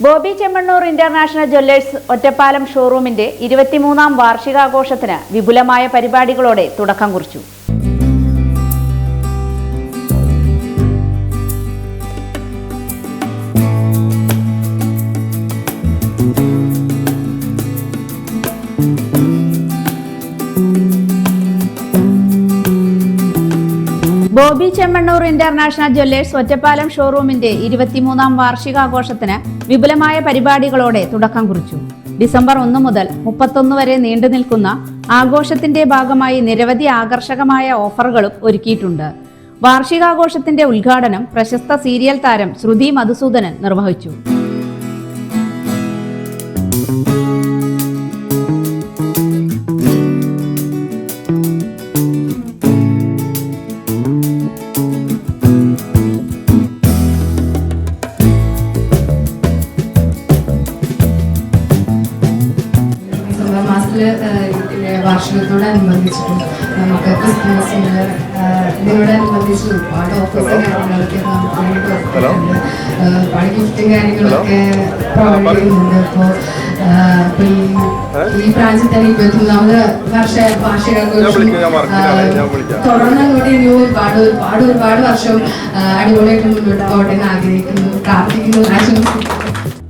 Bobby Chemmanur international Jewellers Ottapalam ഷോറൂമിന്റെ 23ാം വാർഷികാഘോഷത്തിന് വിപുലമായ പരിപാടികളോടെ തുടക്കം കുറിച്ചു. ബോബി ചെമ്മണ്ണൂർ ഇന്റർനാഷണൽ ജ്വല്ലേഴ്സ് ഒറ്റപ്പാലം ഷോറൂമിന്റെ 23ാം വാർഷികാഘോഷത്തിന് വിപുലമായ പരിപാടികളോടെ തുടക്കം കുറിച്ചു. ഡിസംബർ 1 മുതൽ 31 വരെ നീണ്ടു നിൽക്കുന്ന ആഘോഷത്തിന്റെ ഭാഗമായി നിരവധി ആകർഷകമായ ഓഫറുകളും ഒരുക്കിയിട്ടുണ്ട്. വാർഷികാഘോഷത്തിന്റെ ഉദ്ഘാടനം പ്രശസ്ത സീരിയൽ താരം ശ്രുതി മധുസൂദനൻ നിർവഹിച്ചു. വാർഷികത്തോടനുബന്ധിച്ചിട്ടും നമുക്ക് ക്രിസ്മസിന് ഇതിനോടനുബന്ധിച്ച് ഒരുപാട് ഓഫേഴ്സും കാര്യങ്ങളൊക്കെ നമുക്ക് വേണ്ടിയിട്ടുണ്ട്. ഒരുപാട് ഗിഫ്റ്റും കാര്യങ്ങളൊക്കെ പ്രൊവൈഡ് ചെയ്യുന്നുണ്ട്. അപ്പോൾ ഈ ബ്രാഞ്ചിൽ തന്നെ 23ാമത് വാർഷികാഘോഷം തുടർന്നങ്ങോട്ട് ഇനി ഒരുപാട് വർഷം അടിപൊളിയായിട്ട് മുന്നോട്ട് പോകട്ടെ എന്ന് ആഗ്രഹിക്കുന്നു, പ്രാർത്ഥിക്കുന്നു, ആശംസിക്കുന്നു.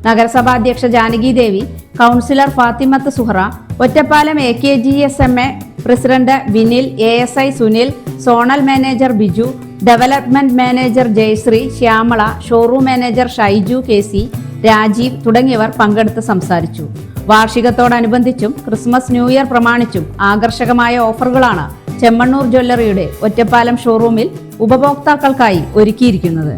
നഗരസഭാ അധ്യക്ഷ Janaki Devi, councillor Fathimath Suhara, Ottapalam AKGSMA president Vinil, ASI Sunil, zonal manager Biju, development manager Jayasree, Shyamala, showroom manager Shaiju KC, Rajeev തുടങ്ങിയവർ പങ്കെടുത്ത് സംസാരിച്ചു. വാർഷികത്തോടനുബന്ധിച്ചും ക്രിസ്മസ് ന്യൂ ഇയർ പ്രമാണിച്ചും ആകർഷകമായ ഓഫറുകളാണ് ചെമ്മണ്ണൂർ ജ്വല്ലറിയുടെ ഒറ്റപ്പാലം ഷോറൂമിൽ ഉപഭോക്താക്കൾക്കായി ഒരുക്കിയിരിക്കുന്നത്.